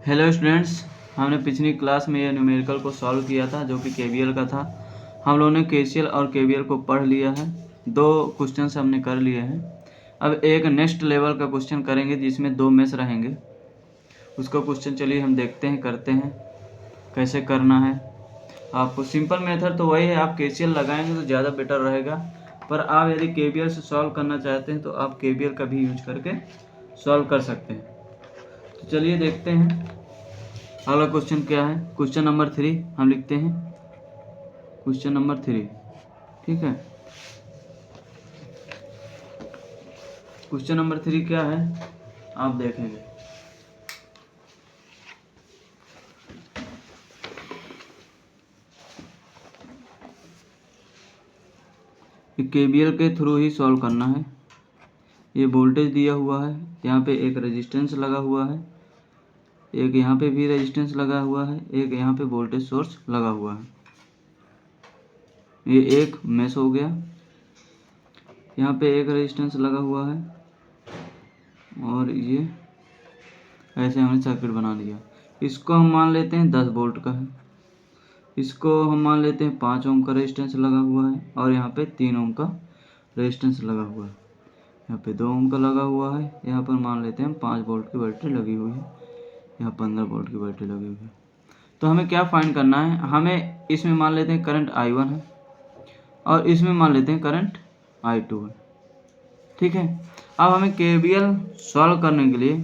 Hello students, हमने पिछली class में ये न्यूमेरिकल को सॉल्व किया था जो कि केवीएल का था। हम लोगों ने केसीएल और केवीएल को पढ़ लिया है। 2 क्वेश्चन हमने कर लिए हैं। अब एक नेक्स्ट लेवल का क्वेश्चन करेंगे जिसमें 2 मेश रहेंगे। उसका क्वेश्चन चलिए हम देखते हैं, करते हैं कैसे करना है। आपको सिंपल मेथड तो वही है, आप केसीएल लगाएंगे तो ज़्यादा बेटर रहेगा, पर आप यदि केवीएल से सॉल्व करना चाहते हैं तो आप केवीएल का भी यूज करके सॉल्व कर सकते हैं। तो चलिए देखते हैं अगला क्वेश्चन क्या है। क्वेश्चन नंबर 3 हम लिखते हैं, क्वेश्चन नंबर 3। ठीक है, क्वेश्चन नंबर 3 क्या है आप देखेंगे। केवीएल के थ्रू ही सॉल्व करना है। ये वोल्टेज दिया हुआ है, यहाँ पे एक रेजिस्टेंस लगा हुआ है, एक यहाँ पे भी रेजिस्टेंस लगा हुआ है, एक यहाँ पे वोल्टेज सोर्स लगा हुआ है। ये एक मेश हो गया। यहाँ पे एक रेजिस्टेंस लगा हुआ है और ये ऐसे हमने सर्किट बना लिया। इसको हम मान लेते हैं 10 वोल्ट का है, इसको हम मान लेते हैं 5 ओम का रेजिस्टेंस लगा हुआ है, और यहाँ पे 3 ओम का रेजिस्टेंस लगा हुआ है, यहाँ पे 2 ओम का लगा हुआ है। यहाँ पर मान लेते हैं 5 वोल्ट की बैटरी लगी हुई है, यहाँ 15 वोल्ट की बैटरी लगी हुई है। तो हमें क्या फाइंड करना है, हमें इसमें मान लेते हैं करंट I1 है और इसमें मान लेते हैं करंट I2 है। ठीक है, अब हमें केवीएल सॉल्व करने के लिए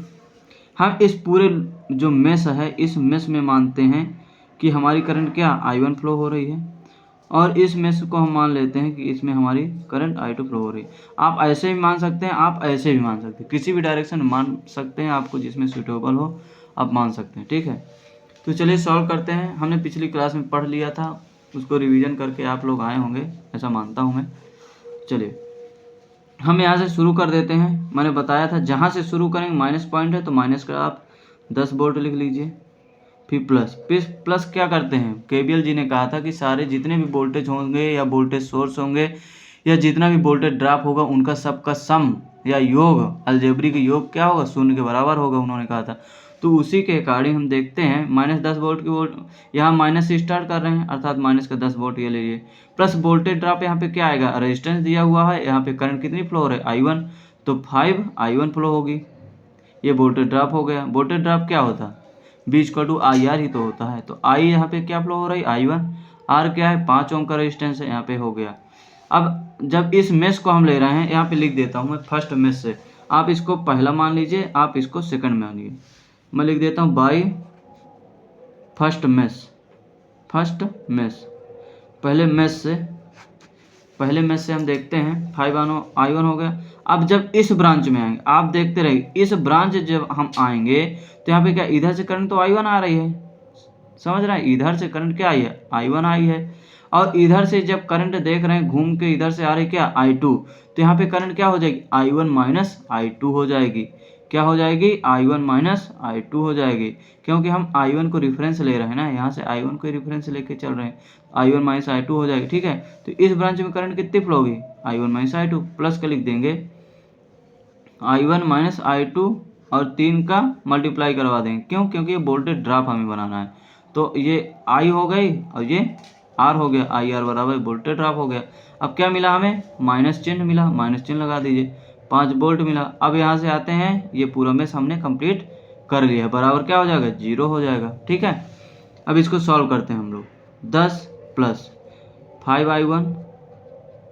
हम इस पूरे जो मेश है इस मेश में मानते हैं कि हमारी करंट क्या I1 फ्लो हो रही है, और इस मेश को हम मान लेते हैं कि इसमें हमारी करंट I2 फ्लो हो रही है। आप ऐसे भी मान सकते हैं, आप ऐसे भी मान सकते हैं, किसी भी डायरेक्शन में मान सकते हैं, आपको जिसमें सूटेबल हो आप मान सकते हैं। ठीक है, तो चलिए सॉल्व करते हैं। हमने पिछली क्लास में पढ़ लिया था, उसको रिवीजन करके आप लोग आए होंगे, ऐसा मानता हूँ मैं। चलिए हम यहाँ से शुरू कर देते हैं। मैंने बताया था जहाँ से शुरू करेंगे माइनस पॉइंट है तो माइनस का आप 10 वोल्ट लिख लीजिए, फिर प्लस क्या करते हैं, केवीएल जी ने कहा था कि सारे जितने भी वोल्टेज होंगे या वोल्टेज सोर्स होंगे या जितना भी वोल्टेज ड्रॉप होगा उनका सबका सम या योग, अलजेब्रिक योग क्या होगा, 0 के बराबर होगा, उन्होंने कहा था। तो उसी के अकॉर्डिंग हम देखते हैं माइनस 10 वोल्ट की वोल्ट यहाँ माइनस से स्टार्ट कर रहे हैं, अर्थात माइनस का 10 वोल्ट ये ले लीजिए, प्लस वोल्टेज ड्रॉप यहाँ पे क्या आएगा, रेजिस्टेंस दिया हुआ है, यहाँ पे करंट कितनी फ्लो हो रही है I1, तो 5 I1 फ्लो होगी। ये वोल्टेज ड्रॉप हो गया। वोल्टेज ड्रॉप क्या होता है, V/IR ही तो होता है। तो I यहाँ पे क्या फ्लो हो रही है I1, R क्या है 5 ओम का रेजिस्टेंस है, यहाँ पे हो गया। अब जब इस मेश को हम ले रहे हैं, यहाँ पे लिख देता हूँ मैं फर्स्ट मेश से, आप इसको पहला मान लीजिए, आप इसको सेकंड मानिए। मैं लिख देता हूँ बाई फर्स्ट मेश, पहले मेश से हम देखते हैं 5 I1 हो गया। अब जब इस ब्रांच में आएंगे, आप देखते रहिए, इस ब्रांच जब हम आएंगे तो यहाँ पे क्या इधर से करंट तो I1 आ रही है, समझ रहे हैं, इधर से करंट क्या आई है I1 आई है, और इधर से जब करंट देख रहे हैं घूम के इधर से आ रही क्या I2, तो यहाँ पे करंट क्या हो जाएगी I1 माइनस I2 हो जाएगी। क्या हो जाएगी I1 माइनस I2 हो जाएगी, क्योंकि हम I1 को रेफरेंस ले रहे हैं ना, यहाँ से I1 को रेफरेंस लेके चल रहे हैं, I1 माइनस I2 हो जाएगी। ठीक है, तो इस ब्रांच में करंट कितनी फ्लो होगी I1 माइनस I2, प्लस का लिख देंगे I1 माइनस I2 और 3 का मल्टीप्लाई करवा देंगे, क्यों, क्योंकि ये वोल्टेज ड्रॉप हमें बनाना है। तो ये I हो गई और ये R हो गया, IR बराबर वोल्टेज ड्रॉप हो गया। अब क्या मिला हमें, माइनस चिन्ह मिला, माइनस चिन्ह लगा दीजिए, 5 वोल्ट मिला। अब यहाँ से आते हैं, ये पूरा मेश हमने कंप्लीट कर लिया, बराबर क्या हो जाएगा 0 हो जाएगा। ठीक है, अब इसको सॉल्व करते हैं हम लोग। 10 प्लस 5 I1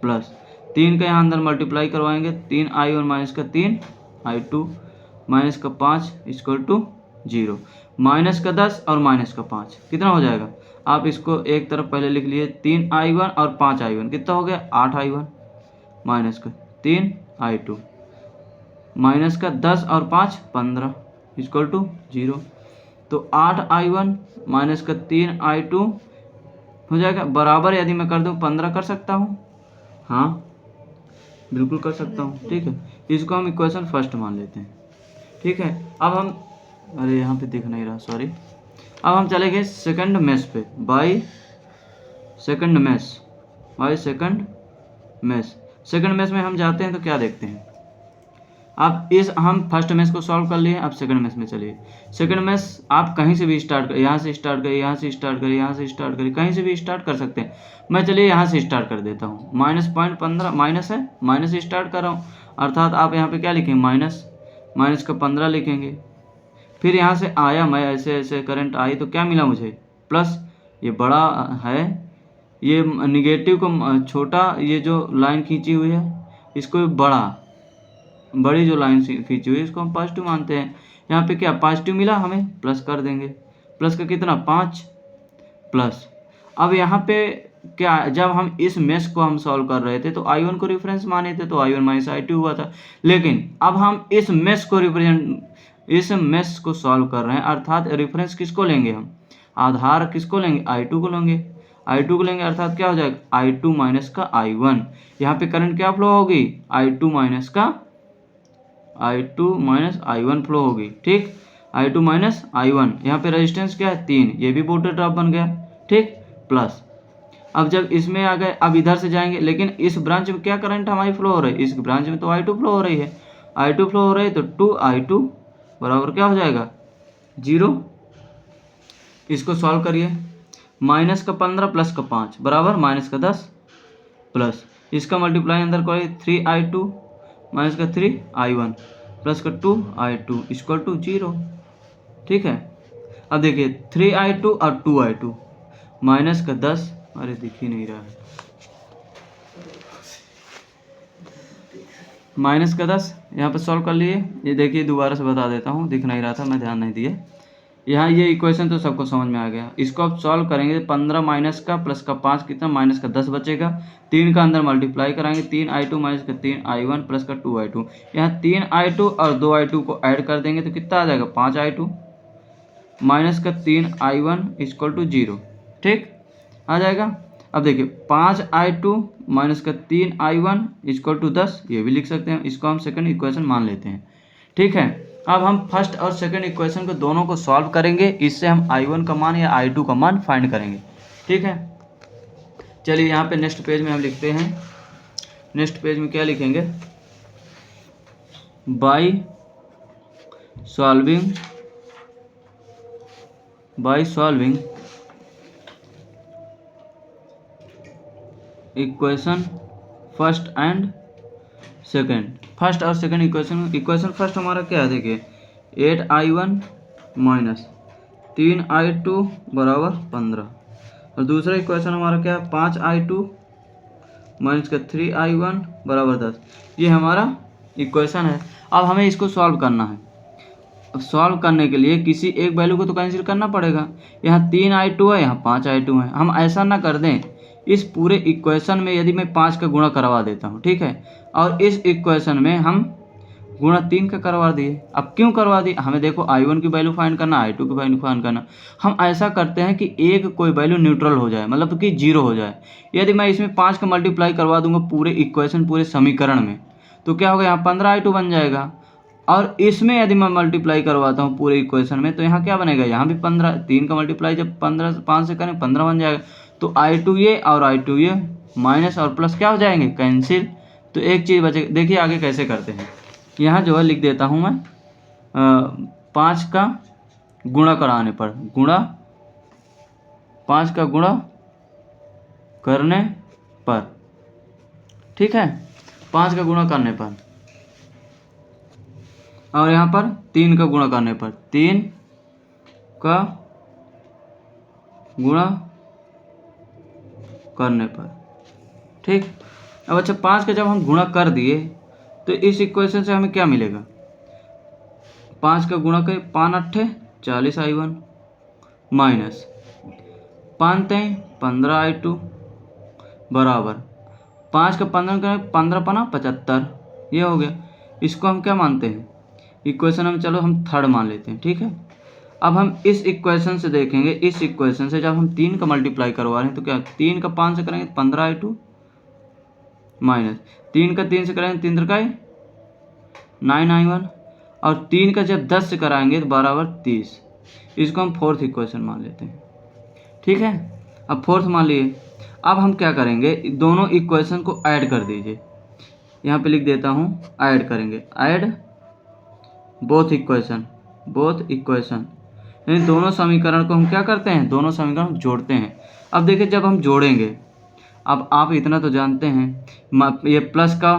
प्लस 3 का यहाँ अंदर मल्टीप्लाई करवाएंगे, 3 I1 माइनस का 3 I2 माइनस का 5 इक्वल टू 0, माइनस का 10 और माइनस का 5 कितना हो जाएगा, आप इसको एक तरफ पहले लिख लिए, 3 I1 और 5 I1 कितना हो गया 8 I1 माइनस का 3 I2 माइनस का 10 और 5 15 इक्वल टू 0। तो 8 I1 माइनस का 3 I2 हो जाएगा बराबर, यदि मैं कर दूं 15 कर सकता हूं, हाँ बिल्कुल कर सकता हूँ। ठीक है, इसको हम इक्वेशन फर्स्ट मान लेते हैं। ठीक है, अब हम, अरे यहाँ पे दिख नहीं रहा, सॉरी। अब हम चले गए सेकंड मेश पे, by second mesh. Second mesh में हम जाते हैं तो क्या देखते हैं, अब इस हम फर्स्ट मेश को सॉल्व कर लिए, अब सेकंड मेश में चलिए। सेकंड मेश आप कहीं से भी स्टार्ट करें, यहाँ से स्टार्ट करिए, यहाँ से स्टार्ट करिए, यहाँ से स्टार्ट करिए, कहीं से भी स्टार्ट कर सकते हैं। मैं चलिए यहाँ से स्टार्ट कर देता हूँ। -0.15 माइनस है, माइनस से स्टार्ट कर रहा हूँ, अर्थात आप यहाँ पे क्या लिखेंगे, माइनस का 15 लिखेंगे। फिर यहाँ से आया मैं, ऐसे ऐसे करंट आई तो क्या मिला मुझे, प्लस। ये बड़ा है, ये निगेटिव को छोटा, ये जो लाइन खींची हुई है इसको बड़ी जो लाइन खींची हुई है इसको हम पॉजिटिव मानते हैं। यहाँ पे क्या पॉजिटिव मिला हमें, प्लस कर देंगे। प्लस का कितना, 5 प्लस। अब यहाँ पे क्या, जब हम इस मेश को हम सॉल्व कर रहे थे तो I1 को रेफरेंस माने थे, तो I1 माइनस I2 हुआ था। लेकिन अब हम इस मेश को सॉल्व कर रहे हैं, अर्थात रेफरेंस किसको लेंगे हम, आधार किसको लेंगे, I2 को लेंगे। I2 को लेंगे अर्थात क्या हो जाएगा, I2 माइनस का I1। यहाँ पे करंट क्या फ्लो होगी, I2 माइनस I1 फ्लो होगी। ठीक, I2 माइनस I1। यहाँ पे रेजिस्टेंस क्या है, 3, ये भी वोल्टेज ड्रॉप बन गया। ठीक, प्लस। अब जब इसमें आ गए, अब इधर से जाएंगे, लेकिन इस ब्रांच में क्या करंट हमारी फ्लो हो रही है, इस ब्रांच में तो I2 फ्लो हो रही है। I2 फ्लो हो रही है तो 2I2 बराबर क्या हो जाएगा, 0। इसको सॉल्व करिए। -15 प्लस का 5 बराबर -10 प्लस इसका मल्टीप्लाई अंदर करिए, 3I2 माइनस का 3I1 प्लस का 2I2 इक्वल टू 0। ठीक है, अब देखिए 3I2 और 2I2 माइनस का 10, अरे दिख ही नहीं रहा है, माइनस का 10 यहाँ पे सॉल्व कर लिए। ये देखिए दोबारा से बता देता हूँ, दिख नहीं रहा था, मैं ध्यान नहीं दिए। यहाँ ये इक्वेशन तो सबको समझ में आ गया। इसको आप सॉल्व करेंगे, 15 माइनस का प्लस का 5 कितना, माइनस का 10 बचेगा। 3 का अंदर मल्टीप्लाई कराएंगे, 3I2 माइनस का 3I1 प्लस का 2I2। यहाँ 3I2 और 2I2 को ऐड कर देंगे तो कितना आ जाएगा, 5I2 माइनस का 3I1 इक्वल टू 0। ठीक, आ जाएगा। अब देखिए 5I2 माइनस का 3I1 इक्वल टू 10, ये भी लिख सकते हैं। इसको हम सेकंड इक्वेशन मान लेते हैं। ठीक है, अब हम फर्स्ट और सेकंड इक्वेशन को दोनों को सॉल्व करेंगे। इससे हम I1 का मान या I2 का मान फाइंड करेंगे। ठीक है, चलिए यहाँ पे नेक्स्ट पेज में हम लिखते हैं। नेक्स्ट पेज में क्या लिखेंगे, by solving equation first and second. First और सेकंड इक्वेशन फर्स्ट हमारा क्या है, देखिए 8I1 माइनस 3I2 बराबर 15, और दूसरा इक्वेशन हमारा क्या है, 5I2 माइनस का 3I1 बराबर 10। ये हमारा इक्वेशन है। अब हमें इसको सॉल्व करना है। अब सॉल्व करने के लिए किसी एक वैल्यू को तो कैंसिल करना पड़ेगा। यहाँ 3I2 है, यहाँ 5I2 है। हम ऐसा ना कर दें, इस पूरे इक्वेशन में यदि मैं 5 का गुणा करवा देता हूँ, ठीक है, और इस इक्वेशन में हम गुणा 3 का करवा दिए। अब क्यों करवा दिए, हमें देखो I1 की वैल्यू फाइंड करना, I2 की वैल्यू फाइंड करना। हम ऐसा करते हैं कि एक कोई वैल्यू न्यूट्रल हो जाए, मतलब कि 0 हो जाए। यदि मैं इसमें 5 का मल्टीप्लाई करवा दूंगा पूरे इक्वेशन, पूरे समीकरण में, तो क्या होगा, यहाँ 15I2 बन जाएगा। और इसमें यदि मैं मल्टीप्लाई करवाता हूँ पूरे इक्वेशन में, तो यहाँ क्या बनेगा, यहाँ भी 15, 3 का मल्टीप्लाई जब 5 से करें 15 बन जाएगा। तो I2 ये और I2 ये माइनस और प्लस क्या हो जाएंगे, कैंसिल। तो एक चीज़ बचे। देखिए आगे कैसे करते हैं। यहाँ जो है लिख देता हूँ मैं 5 का गुणा कराने पर, 5 का गुणा करने पर, ठीक है, 5 का गुणा करने पर, और यहाँ पर 3 का गुणा करने पर, 3 का गुणा करने पर। ठीक, अब अच्छा 5 का जब हम गुणा कर दिए तो इस इक्वेशन से हमें क्या मिलेगा, 5 का गुणा करें, 5 8 40I1 माइनस 5 3 15I2 बराबर 5 का 15 करें, 15 5 75, ये हो गया। इसको हम क्या मानते हैं, इक्वेशन हम, चलो हम थर्ड मान लेते हैं। ठीक है, अब हम इस इक्वेशन से देखेंगे, इस इक्वेशन से जब हम 3 का मल्टीप्लाई करवा रहे हैं तो क्या, 3 का 5 से करेंगे 15I2 माइनस 3 का 3 से करेंगे 3 3 9I1, और 3 का जब 10 से कराएंगे तो बराबर 30। इसको हम फोर्थ इक्वेशन मान लेते हैं। ठीक है, अब फोर्थ मान लिए। अब हम क्या करेंगे, दोनों इक्वेशन को ऐड कर दीजिए। यहाँ पे लिख देता हूँ, ऐड करेंगे, ऐड बोथ इक्वेशन, यानी दोनों समीकरण को हम क्या करते हैं, दोनों समीकरण जोड़ते हैं। अब देखिए जब हम जोड़ेंगे, अब आप इतना तो जानते हैं, ये प्लस का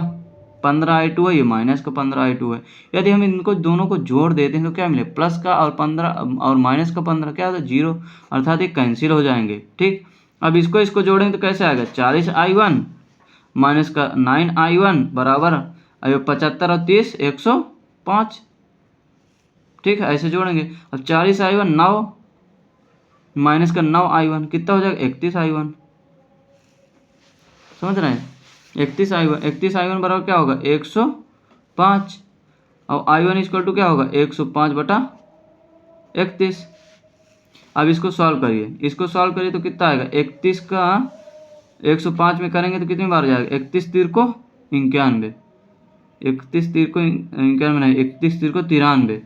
15i2 है, ये माइनस का 15i2 है। यदि हम इनको दोनों को जोड़ देते हैं तो क्या मिले, प्लस का और 15 और माइनस का 15 क्या होता है, 0, अर्थात ये कैंसिल हो जाएंगे। ठीक, अब इसको जोड़ेंगे तो कैसे आएगा, 40i1 माइनस का 9i1 बराबर 75 और 30 105। ठीक है, ऐसे जोड़ेंगे। अब 40i1 9 माइनस का 9i1 कितना हो जाएगा, 31i1। समझ रहे हैं, 31i1 बराबर क्या होगा, 105। और i1 इक्वल टू क्या होगा, 105/31। अब इसको सॉल्व करिए, तो कितना आएगा, 31 का 105 में करेंगे तो कितनी बार जाएगा, 31 तीर को 91, 31 तीर को 91 नहीं, 31 तीर को 93,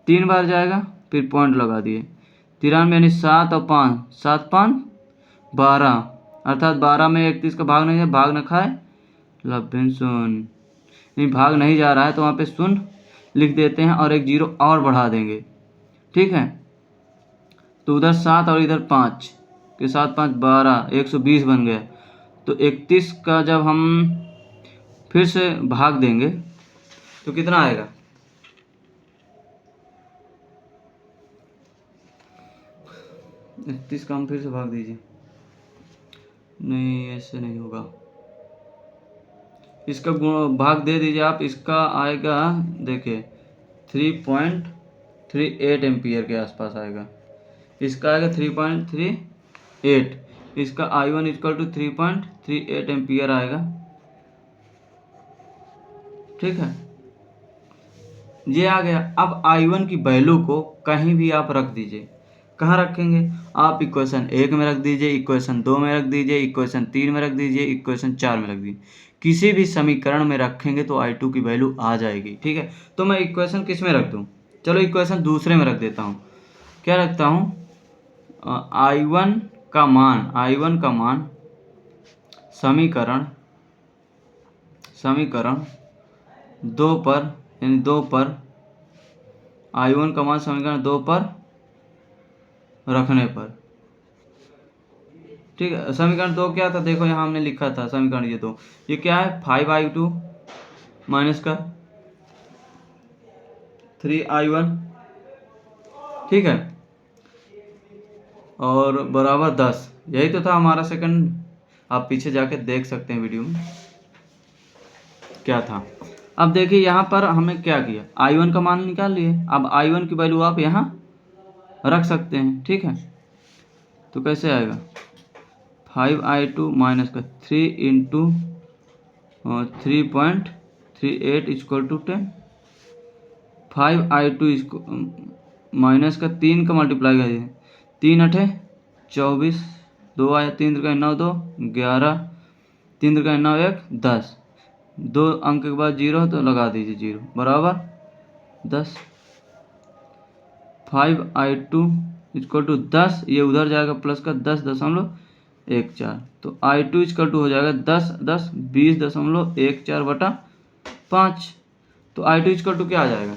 3 बार जाएगा, फिर पॉइंट लगा दिए, 93 यानी 7 और 5, 7 5 12, अर्थात 12 में 31 का भाग नहीं है, भाग न खाए लब्बेन शून्य, नहीं भाग नहीं जा रहा है तो वहाँ पे शून्य लिख देते हैं और एक 0 और बढ़ा देंगे। ठीक है, तो उधर 7 और इधर 5 के 7 5 12, 120 बन गया। तो 31 का जब हम फिर से भाग देंगे तो कितना आएगा, 31 का हम फिर से भाग दीजिए, नहीं ऐसे नहीं होगा, इसका भाग दे दीजिए आप, इसका आएगा देखिए 3.38 एम्पियर के आसपास आएगा, इसका आएगा 3.38, इसका i1 इक्वल टू 3.38 एम्पियर आएगा। ठीक है, ये आ गया। अब i1 की वैल्यू को कहीं भी आप रख दीजिए, कहाँ रखेंगे आप, इक्वेशन 1 में रख दीजिए, इक्वेशन 2 में रख दीजिए, इक्वेशन 3 में रख दीजिए, इक्वेशन 4 में रख दीजिए, किसी भी समीकरण में रखेंगे तो i2 की वैल्यू आ जाएगी। ठीक है, तो मैं इक्वेशन किस में रख दूं, चलो इक्वेशन दूसरे में रख देता हूं, क्या रखता हूं, i1 का मान समीकरण 2 पर, यानी 2 पर i1 का मान समीकरण 2 पर रखने पर। ठीक है, समीकरण 2 क्या था, देखो यहाँ हमने लिखा था समीकरण ये 2, ये क्या है, 5i2 माइनस का 3i1, ठीक है, और बराबर 10, यही तो था हमारा सेकंड, आप पीछे जाके देख सकते हैं वीडियो में क्या था। अब देखिए यहाँ पर हमें क्या किया, i1 का मान निकाल लिए, अब i1 की वैल्यू आप यहाँ रख सकते हैं। ठीक है, तो कैसे आएगा, 5i2 माइनस का 3 इंटू 3.38 इक्वल टू 10, 5i2 इसको माइनस का 3 का मल्टीप्लाई कर दिए, 3 8 24, 2 आया, 3 का 9 2 11, 3 का 9 1 10, 2 अंक के बाद 0 तो लगा दीजिए 0 बराबर 10, 5i2 इक्वल टू 10, ये उधर जाएगा प्लस का 10.14, तो i2 इक्वल टू हो जाएगा 10 20.14/5, तो i2 इक्वल टू क्या आ जाएगा,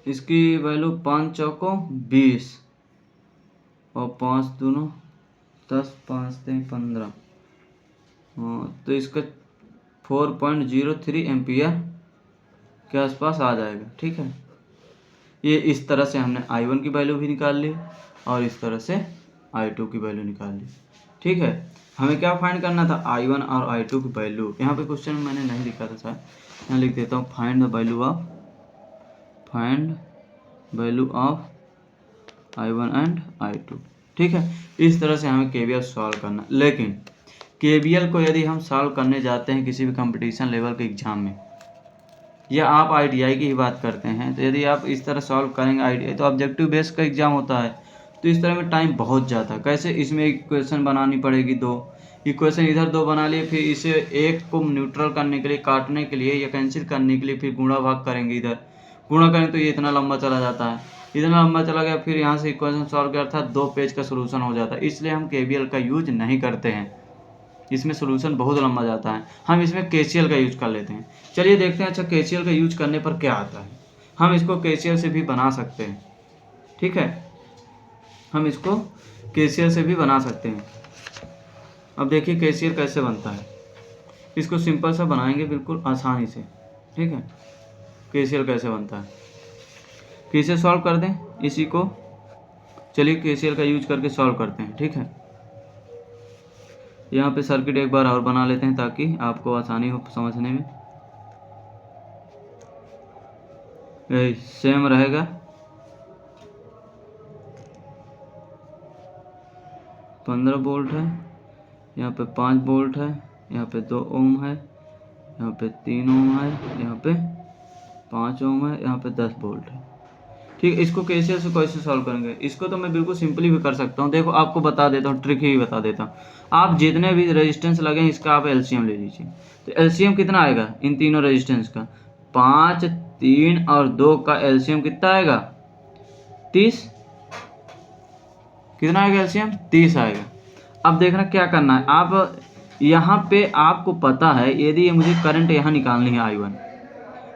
इसकी वैल्यू 5 चौको 20 और 5 दूनो 10, 5 3 15, तो इसका 4.03 एम्पियर के आसपास आ जाएगा। ठीक है, ये इस तरह से हमने i1 की वैल्यू भी निकाल ली और इस तरह से i2 की वैल्यू निकाल ली। ठीक है, हमें क्या फाइंड करना था, i1 और i2 की वैल्यू। यहाँ पे क्वेश्चन में मैंने नहीं लिखा था शायद, यहाँ लिख देता हूँ, find the value of i1 and i2। ठीक है, इस तरह से हमें KVL सॉल्व करना। लेकिन KVL को यदि हम सॉल्व करने जाते हैं किसी भी कंपटीशन लेवल के एग्जाम में, या आप ITI की ही बात करते हैं, तो यदि आप इस तरह सॉल्व करेंगे ITI, तो ऑब्जेक्टिव बेस का एग्जाम होता है, तो इस तरह में टाइम बहुत जाता है। कैसे, इसमें इक्वेशन बनानी पड़ेगी 2 इक्वेशन, इधर 2 बना लिए, फिर इसे एक को न्यूट्रल करने के लिए, काटने के लिए या कैंसिल करने के लिए फिर गुणा भाग करेंगे, इधर गुणा करेंगे तो ये इतना लंबा चला जाता है, इतना लंबा चला गया, फिर यहाँ से इक्वेशन सॉल्व किया था 2 पेज का सोल्यूशन हो जाता है। इसलिए हम KVL का यूज नहीं करते हैं। इसमें सोल्यूशन बहुत लंबा जाता है, हम इसमें KCL का यूज कर लेते हैं। चलिए देखते हैं अच्छा KCL का यूज करने पर क्या आता है। हम इसको KCL से भी बना सकते हैं, ठीक है, हम इसको KCL से भी बना सकते हैं। अब देखिए KCL कैसे बनता है, इसको सिंपल सा बनाएंगे बिल्कुल आसानी से, ठीक है। KCL कैसे बनता है, कैसे सॉल्व कर दें इसी को, चलिए KCL का यूज करके सॉल्व करते हैं, ठीक है। यहाँ पे सर्किट एक बार और बना लेते हैं ताकि आपको आसानी हो समझने में। यही सेम रहेगा, पंद्रह वोल्ट है, यहाँ पे 5 वोल्ट है, यहाँ पे 2 ओम है, यहाँ पे 3 ओम है, यहाँ पे 5 ओम है, यहाँ पे 10 वोल्ट है, ठीक। इसको KCL से कैसे सॉल्व करेंगे, इसको तो मैं बिल्कुल सिंपली भी कर सकता हूँ। देखो आपको बता देता हूँ, ट्रिक ही बता देता हूँ। आप जितने भी रेजिस्टेंस लगे हैं इसका आप LCM ले लीजिए। तो LCM कितना आएगा इन तीनों रेजिस्टेंस का, 5, 3 और 2 का LCM कितना आएगा, 30। कितना आएगा LCM, 30 आएगा। अब देखना क्या करना है, आप यहाँ पे आपको पता है यदि ये मुझे करंट यहाँ निकालनी है I1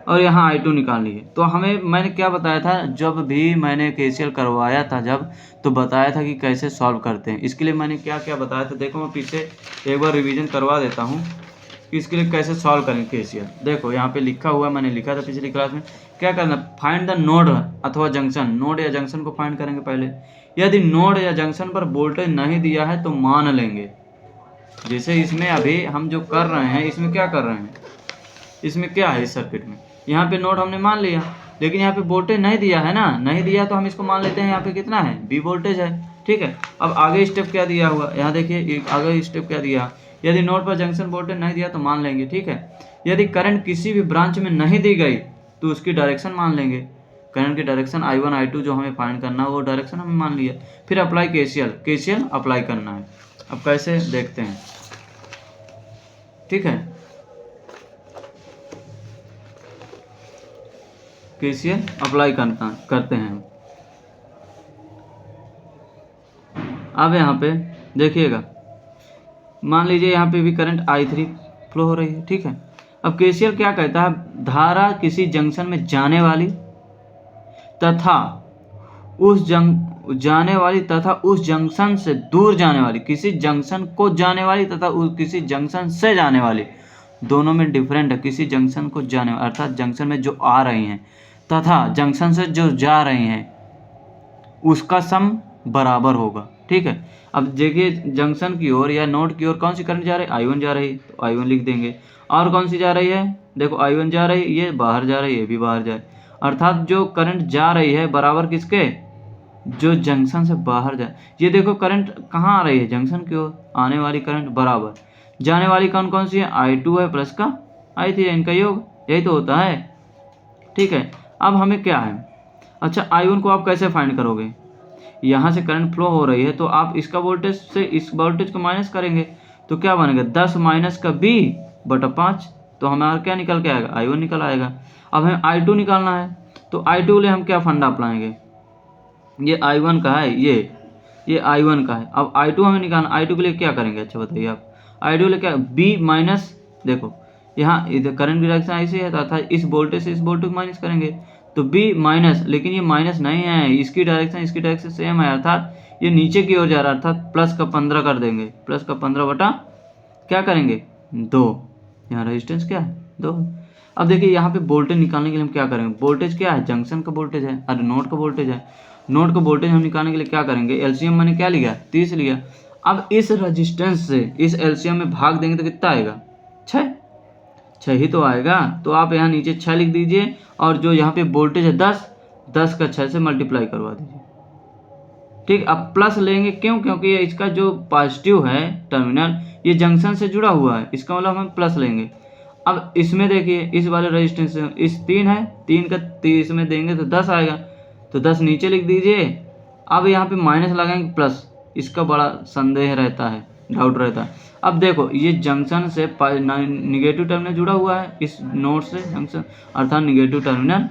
और यहाँ I2 निकालनी है, तो हमें मैंने क्या बताया था जब भी मैंने KCL करवाया था जब, तो बताया था कि कैसे सॉल्व करते हैं। इसके लिए मैंने क्या क्या बताया था, देखो मैं पीछे एक बार रिवीजन करवा देता हूँ कि इसके लिए कैसे सॉल्व करेंगे KCL। देखो यहाँ पे लिखा हुआ, मैंने लिखा था पिछली क्लास में, क्या करना, फाइंड द नोड अथवा जंक्शन, नोड या जंक्शन को फाइंड करेंगे पहले। यदि नोड या जंक्शन पर वोल्टेज नहीं दिया है तो मान लेंगे, जैसे इसमें अभी हम जो कर रहे हैं, इसमें क्या कर रहे हैं, इसमें क्या है इस सर्किट में, यहाँ पे नोड हमने मान लिया, लेकिन यहाँ पे वोल्टेज नहीं दिया है ना, नहीं दिया तो हम इसको मान लेते हैं यहाँ पे कितना है, V वोल्टेज है, ठीक है। अब आगे स्टेप क्या दिया हुआ, यहाँ देखिए आगे स्टेप क्या दिया, यदि नोड पर जंक्शन वोल्टेज नहीं दिया तो मान लेंगे, ठीक है। यदि करंट किसी भी ब्रांच में नहीं दी गई तो उसकी डायरेक्शन मान लेंगे, करंट की डायरेक्शन I1 I2 जो हमें फाइंड करना है वो डायरेक्शन हमें मान लिया। फिर अप्लाई KCL अप्लाई करना है। अब कैसे देखते हैं, ठीक है, KCL अप्लाई करते हैं। अब यहाँ पे देखिएगा, मान लीजिए यहाँ पे भी करंट I3 फ्लो हो रही है, ठीक है। अब KCL क्या कहता है, धारा किसी जंक्शन में जाने वाली तथा उस जंक्शन से दूर जाने वाली, किसी जंक्शन को जाने वाली तथा किसी जंक्शन से जाने वाली, दोनों में डिफरेंट है। किसी जंक्शन को जाने वाली अर्थात जंक्शन में जो आ रही हैं तथा जंक्शन से जो जा रही हैं उसका सम बराबर होगा, ठीक है। अब देखिए जंक्शन की ओर या नोड की ओर कौन सी करंट जा रही है, I1 जा रही है, तो I1 लिख देंगे। और कौन सी जा रही है, देखो I1 जा रही है, ये बाहर जा रही है, ये भी बाहर जाए, अर्थात जो करंट जा रही है बराबर किसके, जो जंक्शन से बाहर जाए। ये देखो करंट कहाँ आ रही है, जंक्शन की ओर आने वाली करंट बराबर जाने वाली कौन कौन सी है, I2 है प्लस का I3 है, इनका योग, यही तो होता है, ठीक है। अब हमें क्या है, अच्छा I1 को आप कैसे फाइंड करोगे, यहाँ से करंट फ्लो हो रही है तो आप इसका वोल्टेज से इस वोल्टेज को माइनस करेंगे तो क्या बनेगा, 10 माइनस का V/5, तो हमारा क्या निकल के आएगा, I1 निकल आएगा। अब हमें I2 निकालना है, तो I2 के लिए हम क्या फंडा अपनाएंगे, ये I1 का है, ये I1 का है। अब I2 हमें निकालना, I2 के लिए क्या करेंगे, अच्छा बताइए आप, I2 के लिए क्या, B माइनस, देखो यहाँ इधर करंट की डायरेक्शन ऐसी है तथा इस वोल्टेज से इस वोल्टेज को माइनस करेंगे तो B माइनस, लेकिन ये माइनस नहीं है, इसकी डायरेक्शन सेम है, अर्थात ये नीचे की ओर जा रहा है, अर्थात प्लस का 15 कर देंगे, प्लस का 15 बटा क्या करेंगे 2, यहाँ रेजिस्टेंस क्या है 2। अब देखिए यहाँ पे वोल्टेज निकालने के लिए हम क्या करेंगे, वोल्टेज क्या है, जंक्शन का वोल्टेज है, अरे नोड का वोल्टेज है, नोड का वोल्टेज हम निकालने के लिए क्या करेंगे, LCM मैंने क्या लिया 30 लिया। अब इस रेजिस्टेंस से इस LCM में भाग देंगे तो कितना आएगा, 6 ही तो आएगा। तो आप यहाँ नीचे 6 लिख दीजिए और जो यहाँ पे वोल्टेज है 10 का 6 से मल्टीप्लाई करवा दीजिए, ठीक। अब प्लस लेंगे क्यों, क्योंकि ये इसका जो पॉजिटिव है टर्मिनल ये जंक्शन से जुड़ा हुआ है, इसका मतलब हम प्लस लेंगे। अब इसमें देखिए इस वाले रेजिस्टेंस इस 3 है, 3 का 30 में देंगे तो 10 आएगा, तो 10 नीचे लिख दीजिए। अब यहाँ पे माइनस लगाएंगे प्लस, इसका बड़ा संदेह रहता है, डाउट रहता है। अब देखो ये जंक्शन से निगेटिव टर्मिनल जुड़ा हुआ है, इस नोड से जंक्शन अर्थात निगेटिव टर्मिनल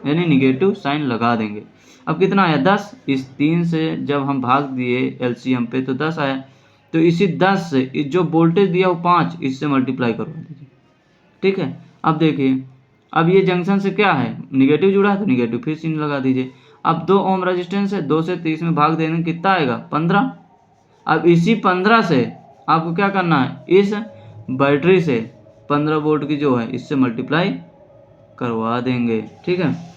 यानी निगेटिव साइन लगा देंगे। अब कितना आया 10, इस 3 से जब हम भाग दिए LCM पे तो 10 आया, तो इसी 10 से जो वोल्टेज दिया वो 5 इससे मल्टीप्लाई करवा दीजिए। ठीक है, अब देखिए, अब ये जंक्शन से क्या है, निगेटिव जुड़ा है तो निगेटिव फिर चिन्ह लगा दीजिए। अब 2 ओम रेजिस्टेंस है, 2 से 30 में भाग देने कितना आएगा 15। अब इसी 15 से आपको क्या करना है, इस बैटरी से 15 वोल्ट की जो है इससे मल्टीप्लाई करवा देंगे। ठीक है,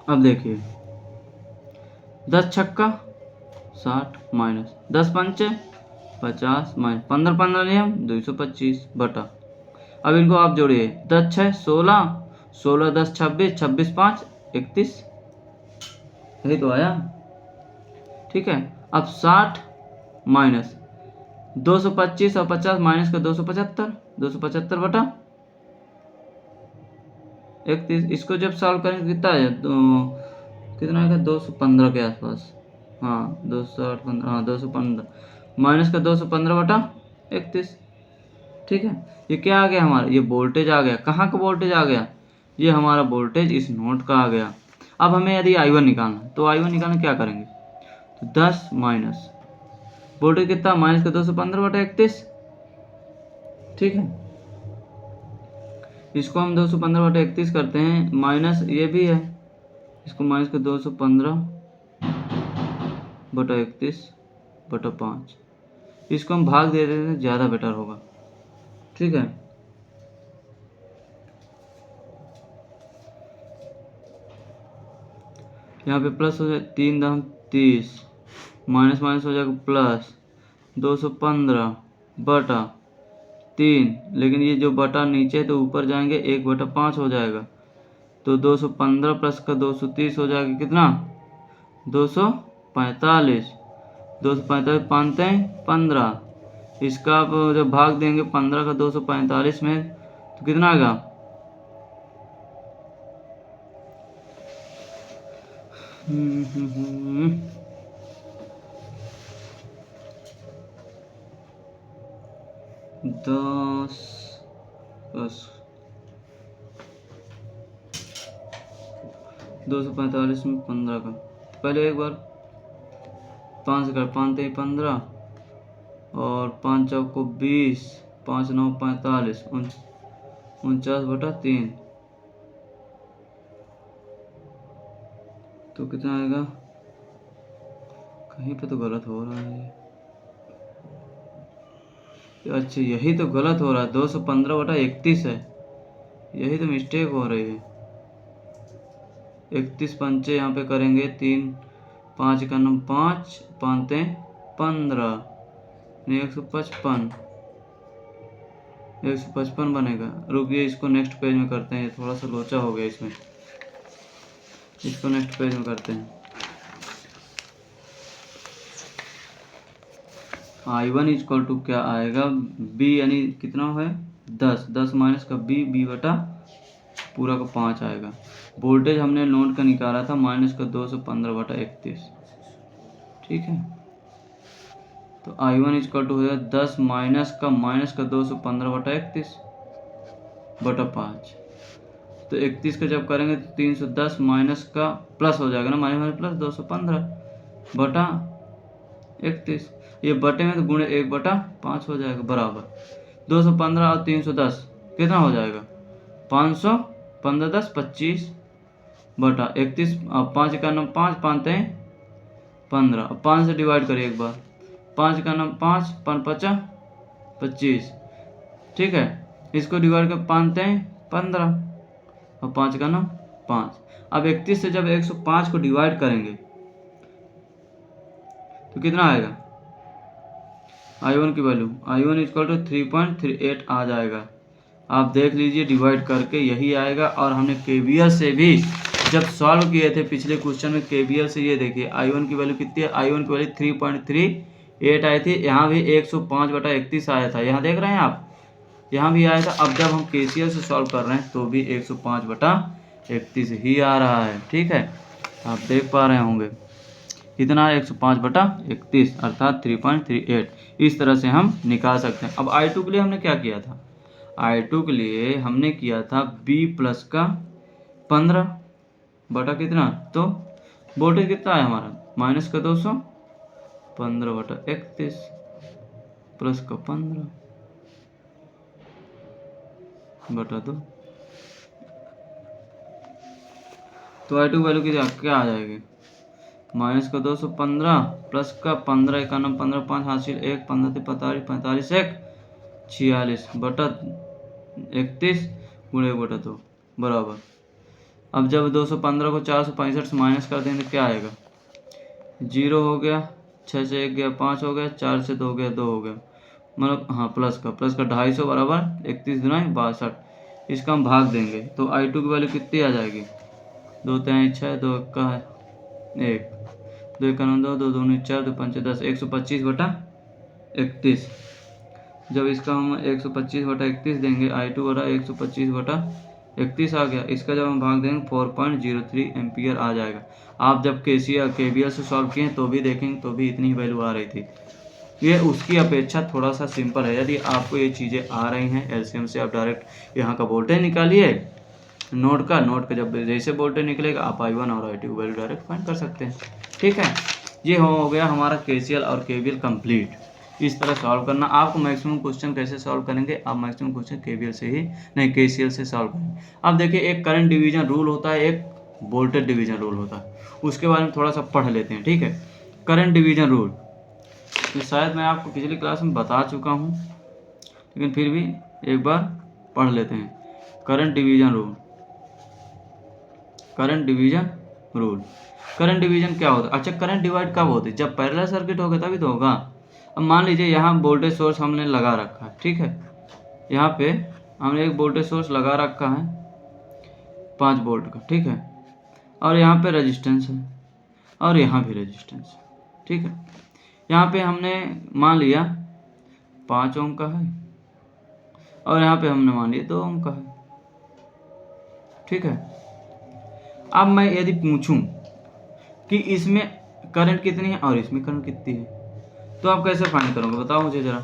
अब देखिए 10 छक्का 60 माइनस 10 पंचे 50 माइनस 15 15 नियम 225 बटा, अब इनको आप जोड़िए, 10 6 16 16 10 26 26 5 31, यही तो आया। ठीक है, अब 60 माइनस 225 और 50 माइनस का 275 275 बटा 31, इसको जब सॉल्व करेंगे कितना आया, कितना आएगा 215 के आसपास, हाँ 215, हाँ 215 माइनस का 215 बटा 31। ठीक है, ये क्या आ गया हमारा, ये वोल्टेज आ गया। कहाँ का वोल्टेज आ गया, ये हमारा वोल्टेज इस नोड का आ गया। अब हमें यदि I1 निकालना है तो I1 निकालना क्या करेंगे, तो 10 माइनस वोल्टेज कितना, माइनस का 215 बटा 31। ठीक है, इसको हम 215 बटा 31 करते हैं, माइनस ये भी है, इसको माइनस का 215 बटा 31 बटा 5, इसको हम भाग दे देते हैं, ज़्यादा बेटर होगा। ठीक है, यहाँ पे प्लस हो जाए 3 दाम 30, माइनस माइनस हो जाएगा प्लस 215 बटा 3, लेकिन ये जो बटा नीचे है तो ऊपर जाएंगे 1 बटा 5 हो जाएगा, तो 215 प्लस का 230 हो जाएगा कितना 245, 245 5 15, इसका आप जब भाग देंगे 15 का 245 में तो कितना आएगा, दस 245 में 15 का, पहले एक बार 5 कर 5 15 और 5 चौको 20, 5 9 45, 49 बटा 3, तो कितना आएगा, कहीं पे तो गलत हो रहा है, अच्छा यही तो गलत हो रहा है, 215 बटा 31 है, यही तो मिस्टेक हो रही है। 31 पंचे यहाँ पे करेंगे 3 5 का नम 5 5 15 नहीं 155 बनेगा। रुकिए इसको नेक्स्ट पेज में करते हैं, थोड़ा सा लोचा हो गया इसमें, इसको नेक्स्ट पेज में करते हैं। I1 इक्वल टू क्या आएगा, B यानी कितना है 10, 10 माइनस का B बटा पूरा का 5 आएगा। वोल्टेज हमने नोड का निकाला था माइनस का 215 बटा 31। ठीक है, तो I1 इक्वल टू हो जाए 10 माइनस का 215 बटा 31 बटा 5, तो 31 का जब करेंगे तो 310 माइनस का प्लस हो जाएगा ना, माइनस माइनस प्लस 215 बटा 31, ये बटे में तो गुणे 1 बटा 5 हो जाएगा बराबर 215 और 310 कितना हो जाएगा 500, 15 10 25 बटा 31, 5 का नम 5 5 15, 5 से डिवाइड करिए एक बार, 5 का नम 5 5 5 25। ठीक है, इसको डिवाइड कर 5 15 और 5 का नम 5। अब 31 से जब 105 को डिवाइड करेंगे तो कितना आएगा, I1 की वैल्यू I1 इक्वल टू 3.38 आ जाएगा। आप देख लीजिए डिवाइड करके यही आएगा, और हमने KVL से भी जब सॉल्व किए थे पिछले क्वेश्चन में, KVL से ये देखिए I1 की वैल्यू कितनी है, I1 की वैल्यू 3.38 आई थी, यहाँ भी 105 बटा 31 आया था, यहाँ देख रहे हैं आप, यहाँ भी आया था। अब जब हम KCL से सॉल्व कर रहे हैं तो भी 105 बटा 31 ही आ रहा है। ठीक है, आप देख पा रहे होंगे कितना है 105 बटा 31 अर्थात 3.38। इस तरह से हम निकाल सकते हैं। अब I2 के लिए हमने क्या किया था, I2 के लिए हमने किया था B प्लस का 15 बटा कितना, तो वोल्टेज कितना है हमारा माइनस का 215/31 प्लस का 15/2। तो आई टू वैल्यू क्या आ जाएगी, माइनस का 215 प्लस का 15, 91, 15, 5 हासिल 1, 15 45, 45 1 46/31 गुणे 1/2 बराबर। अब जब 215 को 465 से माइनस कर देंगे तो क्या आएगा, 0 हो गया, 6 से 1 गया 5 हो गया, 4 से 2 गया 2 हो गया, मतलब हाँ प्लस का 250 बराबर 31 दूना 62। इसका हम भाग देंगे तो आई टू की वैल्यू कितनी आ जाएगी, 2 3 6 2 का है 1, 2 1 2 2 2 4 2 5 10 125/31। जब इसका हम 125/31 देंगे आई टू बटा 125/31 आ गया। इसका जब हम भाग देंगे 4.03 एम्पियर आ जाएगा। आप जब KVL से सॉल्व किए तो भी देखेंगे तो भी इतनी ही वैल्यू आ रही थी। ये उसकी अपेक्षा थोड़ा सा सिंपल है। यदि आपको ये चीज़ें आ रही हैं एलसीएम से आप डायरेक्ट यहाँ का वोल्टेज निकालिए, नोड का जब जैसे वोल्टेज निकलेगा आप I1 और I2 वैल्यू डायरेक्ट फाइंड कर सकते हैं। ठीक है, ये हो गया हमारा KCL और KVL कंप्लीट। इस तरह सॉल्व करना। आपको मैक्सिमम क्वेश्चन कैसे सॉल्व करेंगे, आप मैक्सिमम क्वेश्चन KVL से ही नहीं KCL से सॉल्व करेंगे। अब देखिए एक करंट डिवीजन रूल होता है, एक वोल्टेज डिवीजन रूल होता है, उसके बारे में थोड़ा सा पढ़ लेते हैं। ठीक है, करंट डिवीजन रूल तो शायद मैं आपको पिछली क्लास में बता चुका हूँ, लेकिन फिर भी एक बार पढ़ लेते हैं। Current division rule, current division क्या होता है। अच्छा, करंट डिवाइड कब होती है, जब पैरेलल सर्किट होगा तभी तो होगा। अब मान लीजिए यहाँ वोल्टेज सोर्स हमने लगा रखा है, ठीक है, यहाँ पे हमने एक वोल्टेज सोर्स लगा रखा है 5 वोल्ट का, ठीक है, और यहाँ पे रेजिस्टेंस है और यहाँ भी रेजिस्टेंस है। ठीक है, यहाँ पे हमने मान लिया 5 ओम का है और यहाँ पे हमने मान लिया 2 ओम का है। ठीक है, अब मैं यदि पूछूं कि इसमें करंट कितनी है और इसमें करंट कितनी है, तो आप कैसे फाइंड करोगे बताओ मुझे ज़रा।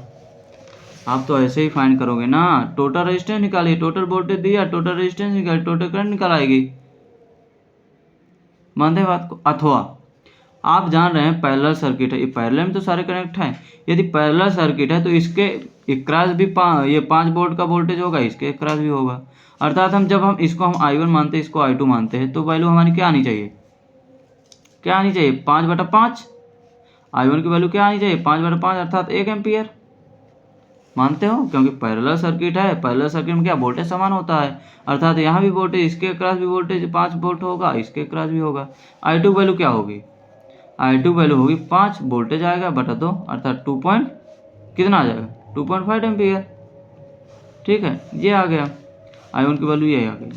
आप तो ऐसे ही फाइंड करोगे ना, टोटल रेजिस्टेंस निकालिए, टोटल वोल्टेज दिया, टोटल रेजिस्टेंस निकालिए, टोटल करंट निकाल आएगी। मानते हैं बात को। अथवा आप जान रहे हैं पैरेलल सर्किट है, ये पैरेलल में तो सारे कनेक्ट हैं। यदि पैरेलल सर्किट है तो इसके अक्रॉस भी ये 5 वोल्ट का वोल्टेज होगा, इसके अक्रॉस भी होगा। अर्थात जब हम इसको I1 मानते हैं, इसको I2 मानते हैं, तो वैल्यू हमारी क्या आनी चाहिए, 5/5। I1 की वैल्यू क्या आनी चाहिए, 5/5 अर्थात 1 एम्पियर। मानते हो, क्योंकि पैरेलल सर्किट है, पैरेलल सर्किट में क्या वोल्टेज समान होता है, अर्थात यहाँ भी वोल्टेज, इसके अक्रॉस भी वोल्टेज 5 वोल्ट होगा, इसके अक्रॉस भी होगा। I2 वैल्यू क्या होगी, I2 वैल्यू होगी 5, वोल्टेज आएगा बटा 2 अर्थात 2 पॉइंट कितना आ जाएगा, 2.5 एम्पियर। ठीक है, ये आ गया I1 की वैल्यू, ये आ गई।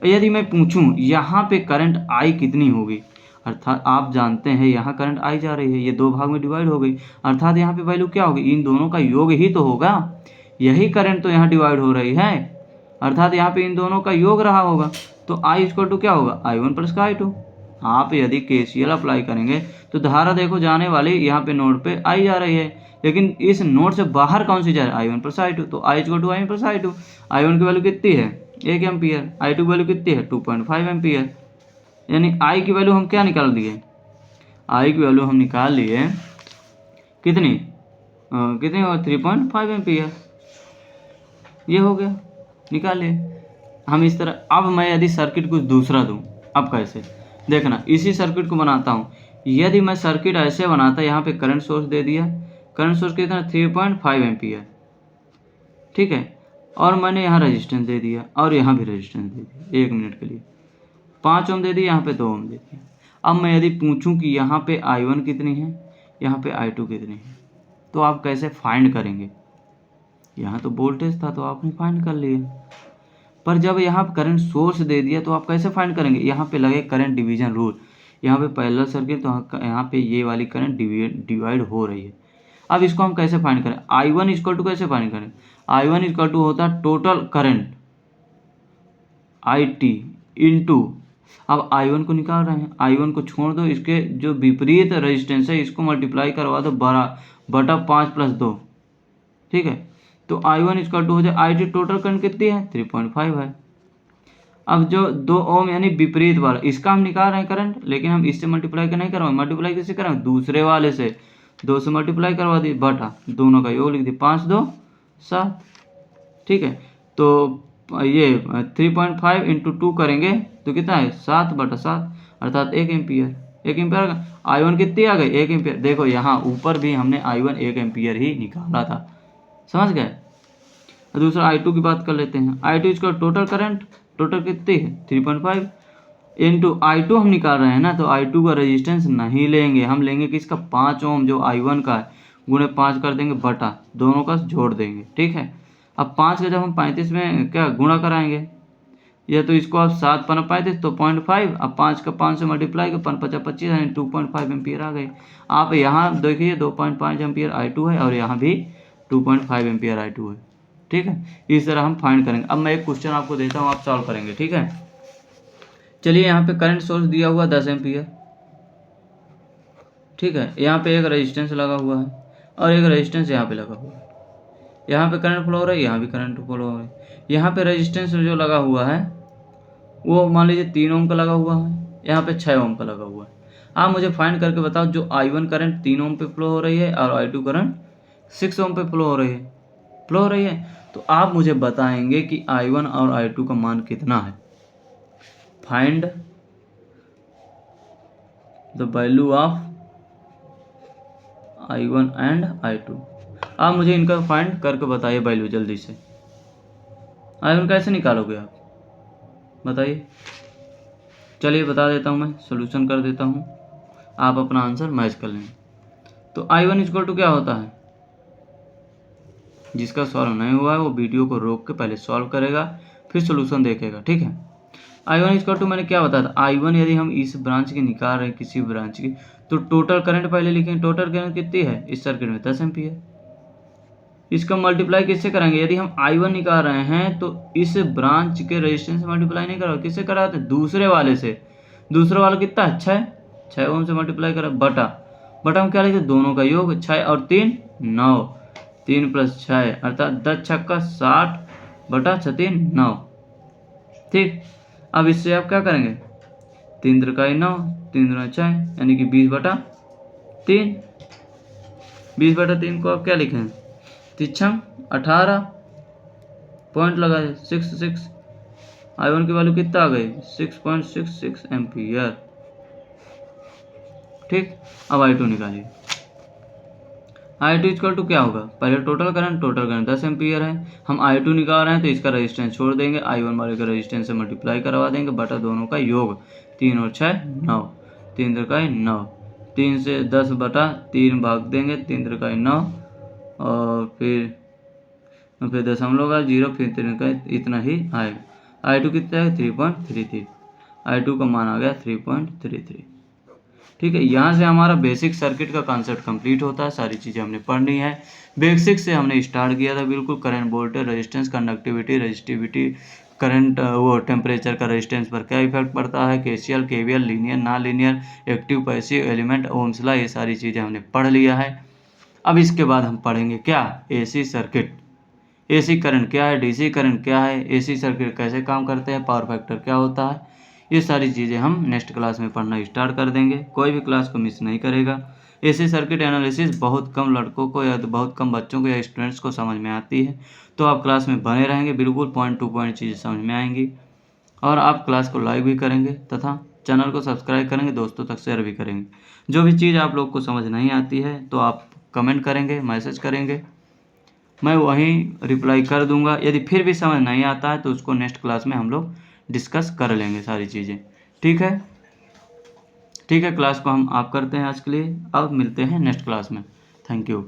यदि मैं पूछूं यहाँ पे करंट I कितनी होगी, अर्थात आप जानते हैं यहाँ करंट I जा रही है, ये 2 भाग में डिवाइड हो गई, अर्थात यहाँ पे वैल्यू क्या होगी, इन दोनों का योग ही तो होगा, यही करंट तो यहाँ डिवाइड हो रही है, अर्थात यहाँ पे इन दोनों का योग रहा होगा। तो I इक्वल टू क्या होगा, I1 प्लस का I2। आप यदि KCL अप्लाई करेंगे तो धारा देखो जाने वाली यहाँ पे नोड पे I जा रही है, लेकिन इस नोड से बाहर कौन सी जा रही है, I1 प्लस I2। तो I equal to I1 plus I2। I1 की वैल्यू कितनी है 1 एम्पियर, I2 की वैल्यू कितनी है 2.5 एम्पियर। यानी I की वैल्यू हम क्या निकाल दिए, I की वैल्यू हम निकाल लिए कितनी होगा 3.5 एम्पियर। ये हो गया, निकालिए हम इस तरह। अब मैं यदि सर्किट कुछ दूसरा दूं, अब कैसे देखना, इसी सर्किट को बनाता हूं। यदि मैं सर्किट ऐसे बनाता, यहाँ पे करंट सोर्स दे दिया, करंट सोर्स कितना 3.5 एम्पियर, ठीक है, और मैंने यहाँ रेजिस्टेंस दे दिया और यहाँ भी रेजिस्टेंस दे दिया 1 मिनट के लिए, 5 ओम दे दिया, यहाँ पे 2 ओम दे दिया। अब मैं यदि पूछूं कि यहाँ पे I1 कितनी है, यहाँ पे I2 कितनी है, तो आप कैसे फाइंड करेंगे। यहाँ तो वोल्टेज था तो आपने फाइंड कर लिया, पर जब यहाँ करंट सोर्स दे दिया तो आप कैसे फाइंड करेंगे। यहाँ पे लगे करंट डिवीजन रूल, यहाँ पे पैरेलल सर्किट, तो यहाँ पे ये वाली करंट डिवाइड हो रही है। अब इसको हम कैसे फाइंड करें, I1 इक्वल टू कैसे फाइंड करें, I1 इक्वल टू होता है टोटल करंट IT इंटू, अब I1 को निकाल रहे हैं, I1 को छोड़ दो, इसके जो विपरीत रेजिस्टेंस है इसको मल्टीप्लाई करवा दो बटा 5 प्लस 2, ठीक है, तो I1 इक्वल टू हो जाए IT टोटल करंट कितनी है 3.5 है। अब जो 2 ओम यानी विपरीत वाला, इसका हम निकाल रहे हैं करंट, लेकिन हम इससे मल्टीप्लाई नहीं करवाएं, मल्टीप्लाई किससे कराएं, दूसरे वाले से 2 से मल्टीप्लाई करवा दी बटा दोनों का योग लिख दी, 5 2 7। ठीक है, तो ये 3.5 इंटू 2 करेंगे तो कितना है 7/7 अर्थात 1 एम्पियर। 1 एम्पियर I1 कितनी आ गई 1 एम्पियर। देखो यहाँ ऊपर भी हमने I1 1 एम्पियर ही निकाला था, समझ गए। दूसरा I2 की बात कर लेते हैं। I2 इसका टोटल करंट, टोटल कितनी है 3.5 इंटू I2 हम निकाल रहे हैं ना, तो I2 का रेजिस्टेंस नहीं लेंगे, हम लेंगे किसका 5 ओम जो I1 का है, गुणे 5 कर देंगे बटा दोनों का जोड़ देंगे। ठीक है, अब 5 का जब हम 35 में क्या गुणा कराएंगे, या तो इसको आप 7 पन 35 तो 0.5, अब 5 का 5 से मल्टीप्लाई कर 5 25 यानी 2.5 एम्पियर आ गए। आप यहाँ देखिए 2.5 एम्पियर I2 है और यहाँ भी 2.5 एम्पियर I2 है। ठीक है, इस तरह हम फाइंड करेंगे। अब मैं एक क्वेश्चन आपको देता हूँ, आप सॉल्व करेंगे। ठीक है, चलिए यहाँ पे करंट सोर्स दिया हुआ 10 एम्पियर। ठीक है, यहाँ पे एक रेजिस्टेंस लगा हुआ है और एक रेजिस्टेंस यहाँ पे लगा हुआ है। यहाँ पे करंट फ्लो हो रहा है, यहाँ भी करंट फ्लो हो रहा है। यहाँ पे रेजिस्टेंस जो लगा हुआ है वो मान लीजिए 3 ओम का लगा हुआ है, यहाँ पे 6 ओम का लगा हुआ है। आप मुझे फाइंड करके बताओ जो I1 करंट 3 ओम पे फ्लो हो रही है और I2 करंट 6 ओम पे फ्लो हो रही है, तो आप मुझे बताएंगे कि I1 और I2 का मान कितना है। Find the value of I1 and I2। आप मुझे इनका फाइंड करके बताइए वैल्यू जल्दी से। I1 कैसे निकालोगे आप बताइए। चलिए बता देता हूँ, मैं सोल्यूशन कर देता हूँ, आप अपना आंसर मैच कर लेंगे। तो I1 इक्वल टू क्या होता है, जिसका सॉल्व नहीं हुआ है वो वीडियो को रोक के पहले सॉल्व करेगा फिर सोल्यूशन देखेगा। ठीक है, I1 इक्वल टू मैंने क्या बताया था, I1 यदि हम इस ब्रांच की निकाल रहे हैं किसी ब्रांच की, तो टोटल करंट पहले लिखेंगे। टोटल करंट कितनी है इस सर्किट में 10 एम्पियर। इसका मल्टीप्लाई किससे करेंगे, यदि हम I1 निकाल रहे हैं तो इस ब्रांच के रेजिस्टेंस से मल्टीप्लाई नहीं करोगे, किससे कराते हैं दूसरे वाले से। दूसरा वाला कितना है 6 ओम से मल्टीप्लाई करा बटा हम क्या लिखते दोनों का योग, 6 और 3 9, 3 + 6 अर्थात 10 छक्का 60 बटा 6 9। ठीक, अब इससे आप क्या करेंगे 3 त्रिकाई 9 3 दूना 6 यानी कि 20/3। 20/3 को आप क्या लिखें 3 18 पॉइंट लगा 66। I1 की वैल्यू कितना आ गई 6.66 एम्पियर। ठीक, अब I2 निकालिए। I2 इक्वल टू क्या होगा, पहले टोटल करंट 10 एम्पियर है, हम I2 निकाल रहे हैं तो इसका रेजिस्टेंस छोड़ देंगे, I1 वाले का रेजिस्टेंस से मल्टीप्लाई करवा देंगे बटा दोनों का योग, 3 और 6 9, 3 त्रिकाई 9, 3 से 10 बटा 3 भाग देंगे, 3 त्रिकाई 9 और फिर दशमलव का 0 फिर 3 का इतना ही आएगा। I2 कितना है 3.33, I2 का मान आ गया 3.33। ठीक है, यहाँ से हमारा बेसिक सर्किट का कॉन्सेप्ट कंप्लीट होता है। सारी चीज़ें हमने पढ़नी है, बेसिक से हमने स्टार्ट किया था बिल्कुल। Current, voltage, resistance, conductivity, resistivity, current, वो टेम्परेचर का रेजिस्टेंस पर क्या इफेक्ट पड़ता है, KCL, KVL, linear, non linear, active, passive, element, Ohm's law, ये सारी चीज़ें हमने पढ़ लिया है। अब इसके बाद हम पढ़ेंगे क्या AC सर्किट, AC करंट क्या है, DC करंट क्या है, AC सर्किट कैसे काम करते हैं, पावर फैक्टर क्या होता है, ये सारी चीज़ें हम नेक्स्ट क्लास में पढ़ना स्टार्ट कर देंगे। कोई भी क्लास को मिस नहीं करेगा। AC सर्किट एनालिसिस बहुत कम लड़कों को या तो बहुत कम बच्चों को या स्टूडेंट्स को समझ में आती है, तो आप क्लास में बने रहेंगे, बिल्कुल पॉइंट टू पॉइंट चीज़ें समझ में आएंगी और आप क्लास को लाइक भी करेंगे तथा चैनल को सब्सक्राइब करेंगे, दोस्तों तक शेयर भी करेंगे। जो भी चीज़ आप लोग को समझ नहीं आती है तो आप कमेंट करेंगे, मैसेज करेंगे, मैं वहीं रिप्लाई कर दूंगा। यदि फिर भी समझ नहीं आता है तो उसको नेक्स्ट क्लास में हम लोग डिस्कस कर लेंगे सारी चीज़ें। ठीक है, क्लास को हम ऑफ करते हैं आज के लिए, अब मिलते हैं नेक्स्ट क्लास में। Thank you.